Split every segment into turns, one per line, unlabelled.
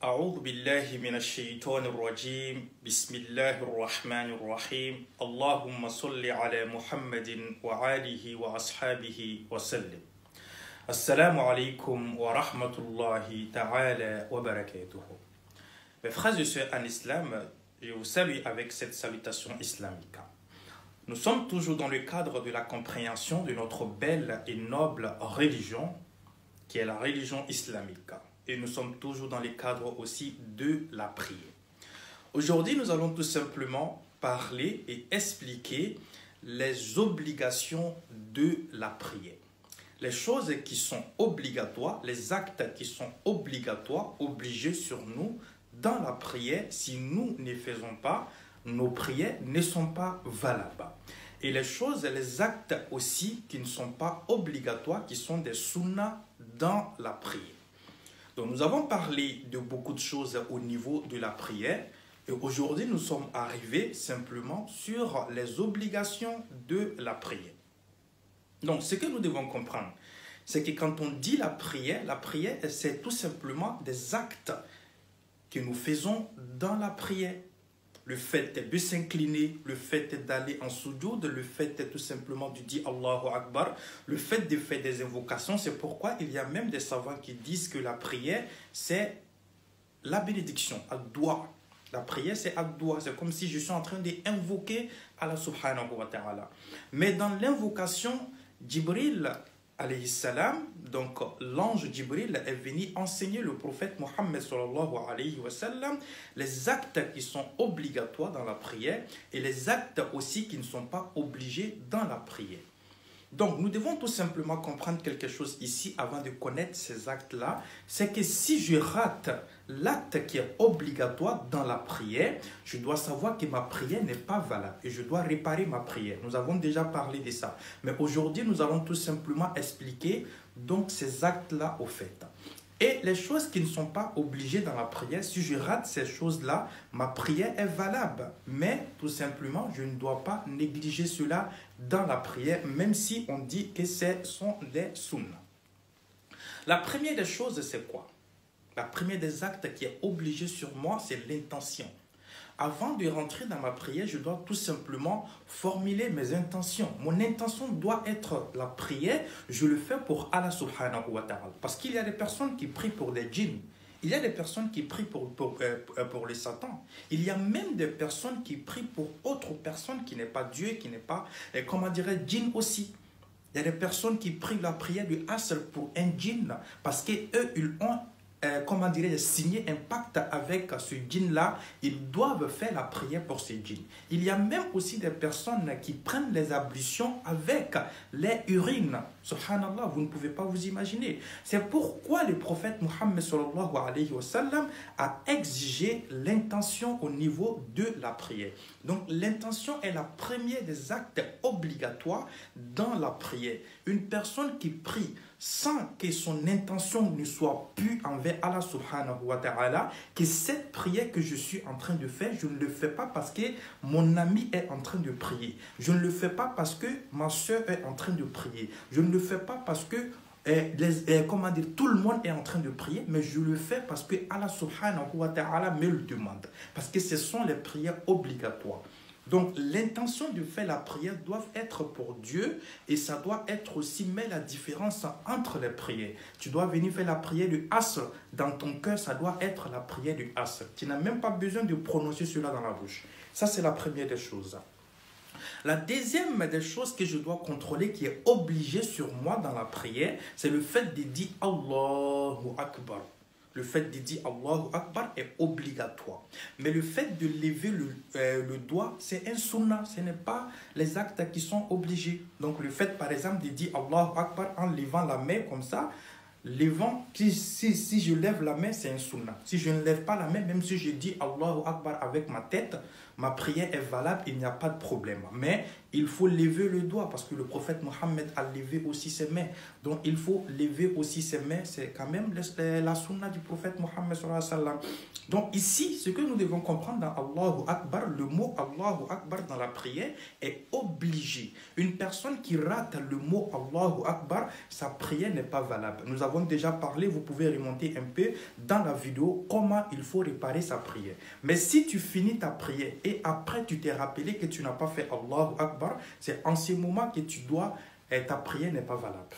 أعوذ بالله من الشيطان الرجيم بسم الله الرحمن الرحيم اللهم صل على محمد وآله وأصحابه وسلم السلام عليكم ورحمة الله تعالى وبركاته. Mes frères et sœurs en islam, je vous salue avec cette salutation islamique. Nous sommes toujours dans le cadre de la compréhension de notre belle et noble religion qui est la religion islamique. Et nous sommes toujours dans le cadre aussi de la prière. Aujourd'hui, nous allons tout simplement parler et expliquer les obligations de la prière. Les choses qui sont obligatoires, les actes qui sont obligatoires, obligés sur nous dans la prière. Si nous ne faisons pas, nos prières ne sont pas valables. Et les choses, les actes aussi qui ne sont pas obligatoires, qui sont des sunnas dans la prière. Donc nous avons parlé de beaucoup de choses au niveau de la prière. Et aujourd'hui, nous sommes arrivés simplement sur les obligations de la prière. Donc ce que nous devons comprendre, c'est que quand on dit la prière, c'est tout simplement des actes que nous faisons dans la prière. Le fait de s'incliner, le fait d'aller en soujoud, le fait tout simplement de dire Allahu Akbar, le fait de faire des invocations. C'est pourquoi il y a même des savants qui disent que la prière, c'est la bénédiction, ad-doua. La prière, c'est ad-doua. C'est comme si je suis en train d'invoquer Allah subhanahu wa ta'ala. Mais dans l'invocation, Jibril alayhi salam, donc l'ange Jibril est venu enseigner le prophète Mohammed sallallahu alayhi wa sallam les actes qui sont obligatoires dans la prière et les actes aussi qui ne sont pas obligés dans la prière. Donc nous devons tout simplement comprendre quelque chose ici avant de connaître ces actes-là, c'est que si je rate l'acte qui est obligatoire dans la prière, je dois savoir que ma prière n'est pas valable et je dois réparer ma prière. Nous avons déjà parlé de ça. Mais aujourd'hui, nous allons tout simplement expliquer donc ces actes-là au fait. Et les choses qui ne sont pas obligées dans la prière, si je rate ces choses-là, ma prière est valable. Mais tout simplement, je ne dois pas négliger cela dans la prière, même si on dit que ce sont des sunnas. La première des choses, c'est quoi? La première des actes qui est obligé sur moi, c'est l'intention. Avant de rentrer dans ma prière, je dois tout simplement formuler mes intentions. Mon intention doit être la prière. Je le fais pour Allah subhanahu wa ta'ala. Parce qu'il y a des personnes qui prient pour des djinns. Il y a des personnes qui prient pour les satans. Il y a même des personnes qui prient pour autres personnes qui n'est pas Dieu, qui n'est pas, comment dirait, djinn aussi. Il y a des personnes qui prient la prière du Asr pour un djinn parce qu'eux, ils ont comment dirais-je, signer un pacte avec ce djinn-là, ils doivent faire la prière pour ce djinn. Il y a même aussi des personnes qui prennent les ablutions avec les urines. Subhanallah, vous ne pouvez pas vous imaginer. C'est pourquoi le prophète Mohammed sallallahu alayhi wa sallam a exigé l'intention au niveau de la prière. Donc l'intention est la première des actes obligatoires dans la prière. Une personne qui prie sans que son intention ne soit pure envers Allah subhanahu wa ta'ala, que cette prière que je suis en train de faire, je ne le fais pas parce que mon ami est en train de prier. Je ne le fais pas parce que ma soeur est en train de prier. Je ne le fais pas parce que comment dire, tout le monde est en train de prier, mais je le fais parce que Allah subhanahu wa ta'ala me le demande. Parce que ce sont les prières obligatoires. Donc, l'intention de faire la prière doit être pour Dieu et ça doit être aussi, mais la différence entre les prières. Tu dois venir faire la prière du Asr. Dans ton cœur, ça doit être la prière du Asr. Tu n'as même pas besoin de prononcer cela dans la bouche. Ça, c'est la première des choses. La deuxième des choses que je dois contrôler, qui est obligée sur moi dans la prière, c'est le fait de dire Allahu Akbar. Le fait de dire Allahu Akbar est obligatoire. Mais le fait de lever le doigt, c'est un sunnah. Ce n'est pas les actes qui sont obligés. Donc le fait par exemple de dire Allahu Akbar en levant la main comme ça, si je lève la main, c'est un sunnah. Si je ne lève pas la main, même si je dis Allahu Akbar avec ma tête, ma prière est valable, il n'y a pas de problème. Mais il faut lever le doigt parce que le prophète Mohammed a levé aussi ses mains. Donc il faut lever aussi ses mains. C'est quand même la sunna du prophète Mohammed sallallahu alayhi wa sallam. Donc ici, ce que nous devons comprendre dans Allahu Akbar, le mot Allahu Akbar dans la prière est obligé. Une personne qui rate le mot Allahu Akbar, sa prière n'est pas valable. Nous avons déjà parlé, vous pouvez remonter un peu dans la vidéo, comment il faut réparer sa prière. Mais si tu finis ta prière et après tu t'es rappelé que tu n'as pas fait Allahu Akbar, c'est en ce moment que tu dois, ta prière n'est pas valable.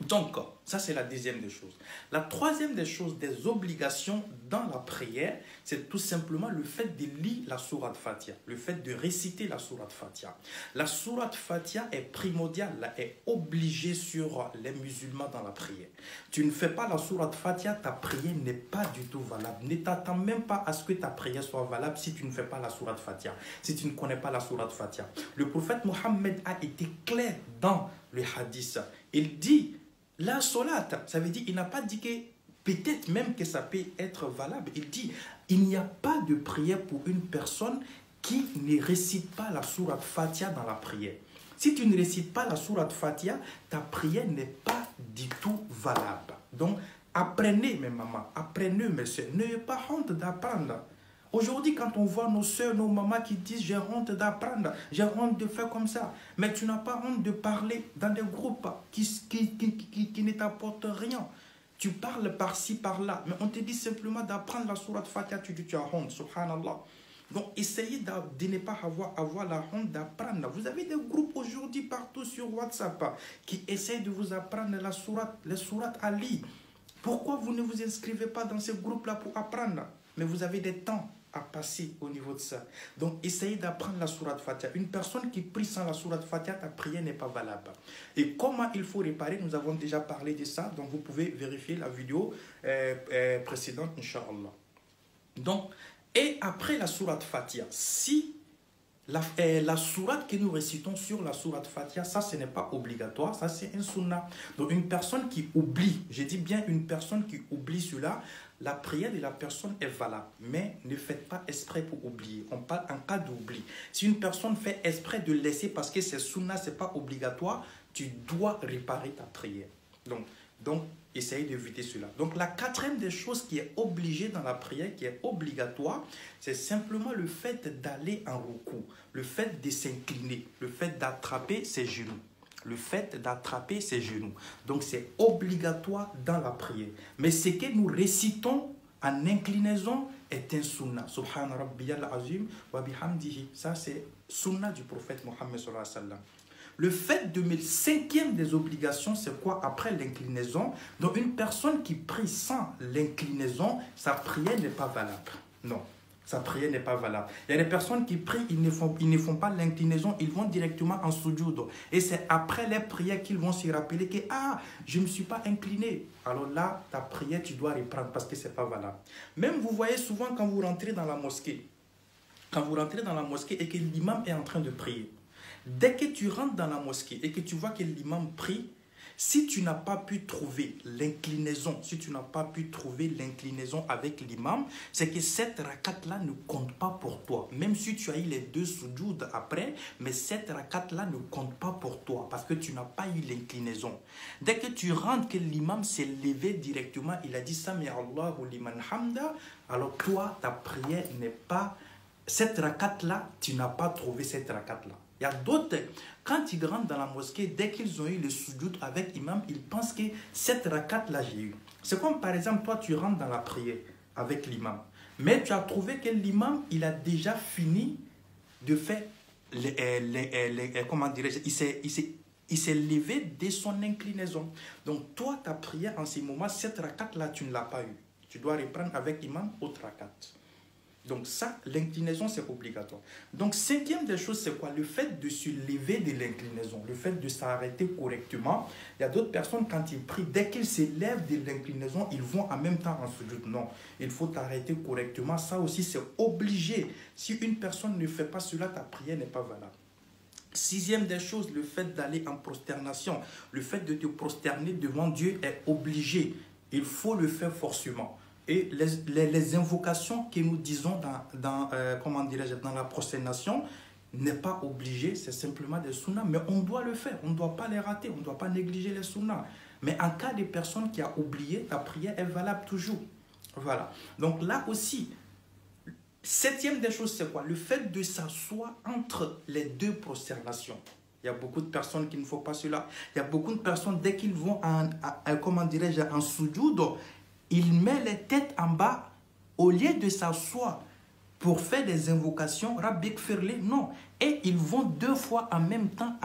Donc, ça c'est la deuxième des choses. La troisième des choses, des obligations dans la prière, c'est tout simplement le fait de lire la sourate Fatiha, le fait de réciter la sourate Fatiha. La sourate Fatiha est primordiale, est obligée sur les musulmans dans la prière. Tu ne fais pas la sourate Fatiha, ta prière n'est pas du tout valable. Ne t'attends même pas à ce que ta prière soit valable si tu ne fais pas la sourate Fatiha, si tu ne connais pas la sourate Fatiha. Le prophète Mohammed a été clair dans le hadith. Il dit, la solat, ça veut dire, il n'a pas dit que peut-être même que ça peut être valable. Il dit, il n'y a pas de prière pour une personne qui ne récite pas la sourate Fatiha dans la prière. Si tu ne récites pas la sourate Fatiha, ta prière n'est pas du tout valable. Donc, apprenez mes mamans, apprenez mes soeurs, n'ayez pas honte d'apprendre. Aujourd'hui, quand on voit nos soeurs, nos mamans qui disent « j'ai honte d'apprendre, j'ai honte de faire comme ça », mais tu n'as pas honte de parler dans des groupes qui ne t'apportent rien. Tu parles par-ci, par-là, mais on te dit simplement d'apprendre la sourate Fatiha, tu dis tu as honte, subhanallah. Donc, essayez de ne pas avoir la honte d'apprendre. Vous avez des groupes aujourd'hui partout sur WhatsApp qui essayent de vous apprendre les sourates à lire. Pourquoi vous ne vous inscrivez pas dans ces groupes-là pour apprendre? Mais vous avez des temps à passer au niveau de ça. Donc, essayez d'apprendre la sourate Fatiha. Une personne qui prie sans la sourate Fatiha, ta prière n'est pas valable. Et comment il faut réparer, nous avons déjà parlé de ça. Donc, vous pouvez vérifier la vidéo précédente, Inch'Allah. Donc, et après la sourate Fatiha, si la sourate que nous récitons sur la sourate Fatiha, ça ce n'est pas obligatoire, ça c'est un sunnah. Donc une personne qui oublie, je dis bien une personne qui oublie cela, la prière de la personne est valable, mais ne faites pas exprès pour oublier. On parle en cas d'oubli. Si une personne fait exprès de laisser parce que c'est sunnah, ce n'est pas obligatoire, tu dois réparer ta prière. Donc essayez d'éviter cela. Donc la quatrième des choses qui est obligée dans la prière, qui est obligatoire, c'est simplement le fait d'aller en recours, le fait de s'incliner, le fait d'attraper ses genoux. Le fait d'attraper ses genoux. Donc c'est obligatoire dans la prière. Mais ce que nous récitons en inclinaison est un sunnah. Subhana rabbiyal azim wa bihamdihi. Ça c'est sunnah du prophète Mohammed sallallahu alayhi wa sallam. Le fait de mettre cinquième des obligations, c'est quoi? Après l'inclinaison. Donc une personne qui prie sans l'inclinaison, sa prière n'est pas valable. Non. Sa prière n'est pas valable. Il y a des personnes qui prient, ils ne font pas l'inclinaison, ils vont directement en sujoud. Et c'est après les prières qu'ils vont se rappeler que « Ah, je ne me suis pas incliné ». Alors là, ta prière, tu dois reprendre parce que ce n'est pas valable. Même vous voyez souvent quand vous rentrez dans la mosquée, et que l'imam est en train de prier, dès que tu rentres dans la mosquée et que tu vois que l'imam prie, si tu n'as pas pu trouver l'inclinaison, avec l'imam, c'est que cette rakat-là ne compte pas pour toi. Même si tu as eu les deux sujoud après, mais cette rakat-là ne compte pas pour toi parce que tu n'as pas eu l'inclinaison. Dès que tu rentres, que l'imam s'est levé directement, il a dit « Sami Allahu liman hamda », alors toi, ta prière n'est pas... Cette rakat-là, tu n'as pas trouvé cette rakat-là. Il y a d'autres, quand ils rentrent dans la mosquée, dès qu'ils ont eu le sujoud avec l'imam, ils pensent que cette rakat-là, j'ai eu. C'est comme par exemple, toi, tu rentres dans la prière avec l'imam. Mais tu as trouvé que l'imam, il a déjà fini de faire, comment dirais-je, il s'est levé de son inclinaison. Donc toi, ta prière en ce moment, cette rakat-là, tu ne l'as pas eu. Tu dois reprendre avec l'imam autre rakat. Donc ça, l'inclinaison, c'est obligatoire. Donc cinquième des choses, c'est quoi? Le fait de se lever de l'inclinaison, le fait de s'arrêter correctement. Il y a d'autres personnes, quand ils prient, dès qu'ils se lèvent de l'inclinaison, ils vont en même temps en sujoud. Non, il faut t'arrêter correctement. Ça aussi, c'est obligé. Si une personne ne fait pas cela, ta prière n'est pas valable. Sixième des choses, le fait d'aller en prosternation. Le fait de te prosterner devant Dieu est obligé. Il faut le faire forcément. Et les invocations que nous disons dans la prosternation, n'est pas obligé, c'est simplement des sunnas, mais on doit le faire, on ne doit pas les rater, on ne doit pas négliger les sunnas. Mais en cas de personne qui a oublié, ta prière est valable toujours. Voilà. Donc là aussi, septième des choses, c'est quoi? Le fait de s'asseoir entre les deux prosternations. Il y a beaucoup de personnes qui ne font pas cela. Il y a beaucoup de personnes, dès qu'ils vont comment dirais-je, en soujoud, ils mettent les têtes en bas au lieu de s'asseoir pour faire des invocations, Rabbik Firli, non. Et ils vont deux fois en même temps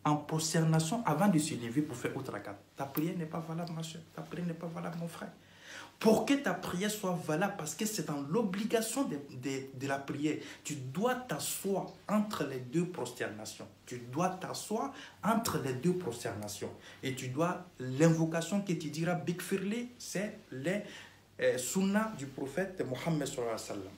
en prosternation avant de se lever pour faire autre rakat. Ta prière n'est pas valable, ma soeur. Ta prière n'est pas valable, mon frère. Pour que ta prière soit valable, parce que c'est dans l'obligation de la prière, tu dois t'asseoir entre les deux prosternations. Tu dois t'asseoir entre les deux prosternations. Et tu dois, l'invocation que tu diras, Bik Firli, c'est les sunnah du prophète Mohammed sallallahu alayhi wa sallam.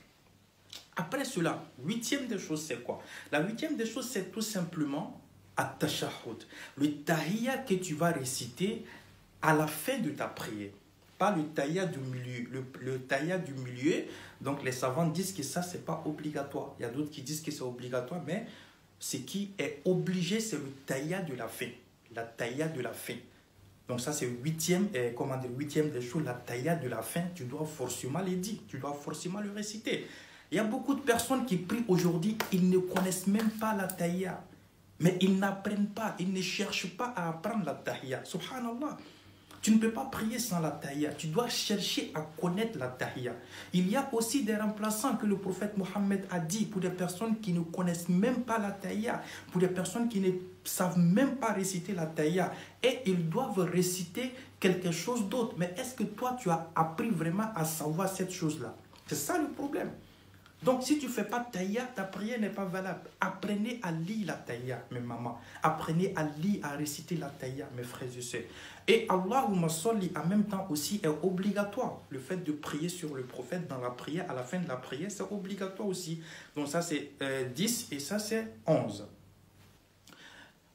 Après cela, huitième des choses, c'est quoi? La huitième des choses, c'est tout simplement at-tashahhud. Le tahiyya que tu vas réciter à la fin de ta prière. Pas le tahiyya du milieu. Le tahiyya du milieu, donc les savants disent que ça, c'est pas obligatoire. Il y a d'autres qui disent que c'est obligatoire, mais ce qui est obligé, c'est le tahiyya de la fin. La tahiyya de la fin. Donc ça, c'est huitième des choses, la tahiyya de la fin. Tu dois forcément le dire, tu dois forcément le réciter. Il y a beaucoup de personnes qui prient aujourd'hui, ils ne connaissent même pas la tahiyya. Mais ils n'apprennent pas, ils ne cherchent pas à apprendre la tahiyya. Subhanallah. Tu ne peux pas prier sans la tahiyya. Tu dois chercher à connaître la tahiyya. Il y a aussi des remplaçants que le prophète Mohammed a dit pour des personnes qui ne connaissent même pas la tahiyya, pour des personnes qui ne savent même pas réciter la tahiyya. Et ils doivent réciter quelque chose d'autre. Mais est-ce que toi, tu as appris vraiment à savoir cette chose-là? C'est ça le problème. Donc, si tu ne fais pas tahiyya, ta prière n'est pas valable. Apprenez à lire la tahiyya, mes mamans. Apprenez à lire, à réciter la tahiyya, mes frères et sœurs. Et Allahumma salli en même temps aussi est obligatoire. Le fait de prier sur le prophète dans la prière, à la fin de la prière, c'est obligatoire aussi. Donc ça c'est 10 et ça c'est 11.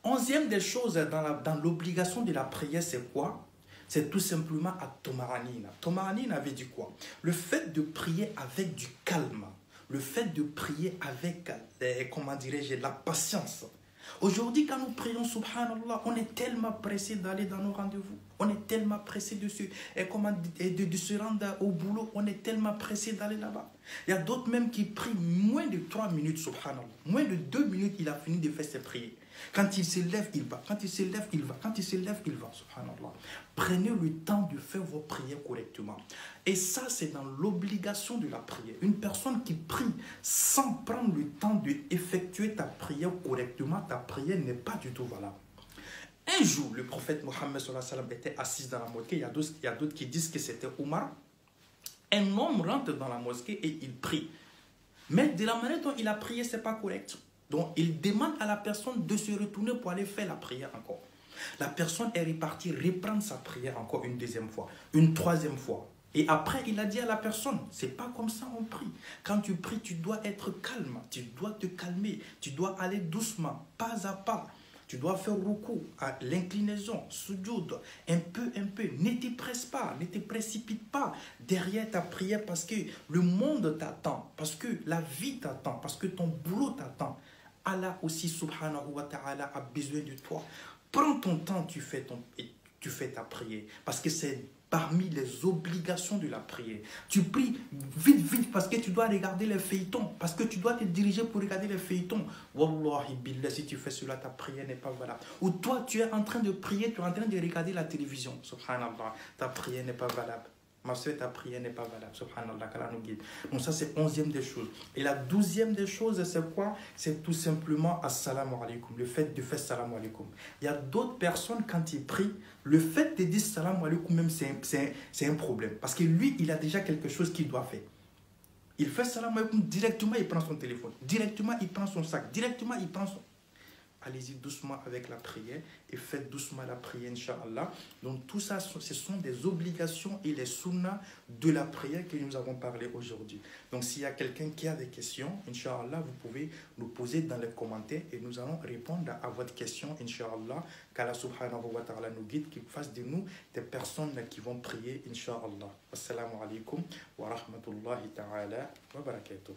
Onzième des choses dans l'obligation de la prière, c'est quoi? C'est tout simplement à Tomaranina. Tomaranina avait dit quoi? Le fait de prier avec du calme. Le fait de prier avec, comment dirais-je, la patience. Aujourd'hui, quand nous prions, subhanallah, on est tellement pressé d'aller dans nos rendez-vous. On est tellement pressé de se rendre au boulot. On est tellement pressé d'aller là-bas. Il y a d'autres même qui prient moins de 3 minutes, subhanallah. Moins de 2 minutes, il a fini de faire ses prières. Quand il se lève, il va. Quand il se lève, il va. Quand il se lève, il va. Subhanallah. Prenez le temps de faire vos prières correctement. Et ça, c'est dans l'obligation de la prière. Une personne qui prie sans prendre le temps d'effectuer ta prière correctement, ta prière n'est pas du tout valable. Un jour, le prophète Mohammed sallallahu alayhi wa sallam était assis dans la mosquée. Il y a d'autres qui disent que c'était Omar. Un homme rentre dans la mosquée et il prie. Mais de la manière dont il a prié, ce n'est pas correct. Donc, il demande à la personne de se retourner pour aller faire la prière encore. La personne est repartie reprendre sa prière encore une deuxième fois, une troisième fois. Et après, il a dit à la personne, c'est pas comme ça on prie. Quand tu pries, tu dois être calme, tu dois te calmer, tu dois aller doucement, pas à pas. Tu dois faire ruku, l'inclinaison, sujoud, un peu. Ne te presse pas, ne te précipite pas derrière ta prière parce que le monde t'attend, parce que la vie t'attend, parce que ton boulot t'attend. Allah aussi, subhanahu wa ta'ala, a besoin de toi. Prends ton temps, tu fais ta prière. Parce que c'est parmi les obligations de la prière. Tu pries vite parce que tu dois regarder les feuilletons. Parce que tu dois te diriger pour regarder les feuilletons. Wallahi billah, si tu fais cela, ta prière n'est pas valable. Ou toi, tu es en train de prier, tu es en train de regarder la télévision. Subhanallah, ta prière n'est pas valable. Ma soeur, ta prière n'est pas valable. Subhanallah, qu'Allah nous guide. Donc ça, c'est 11e des choses. Et la 12e des choses, c'est quoi? C'est tout simplement assalamu alaikum. Le fait de faire salam alaikum. Il y a d'autres personnes, quand ils prient, le fait de dire salam alaikum, même, c'est un problème. Parce que lui, il a déjà quelque chose qu'il doit faire. Il fait salam alaikum, directement, il prend son téléphone. Directement, il prend son sac. Directement, il prend son... Allez-y doucement avec la prière et faites doucement la prière, Inch'Allah. Donc tout ça, ce sont des obligations et les sunnas de la prière que nous avons parlé aujourd'hui. Donc s'il y a quelqu'un qui a des questions, Inch'Allah, vous pouvez nous poser dans les commentaires et nous allons répondre à votre question, Inch'Allah. Qu'Allah subhanahu wa ta'ala nous guide, qu'il fasse de nous des personnes qui vont prier, Inch'Allah. Assalamu alaikum wa rahmatullahi ta'ala wa barakatuh.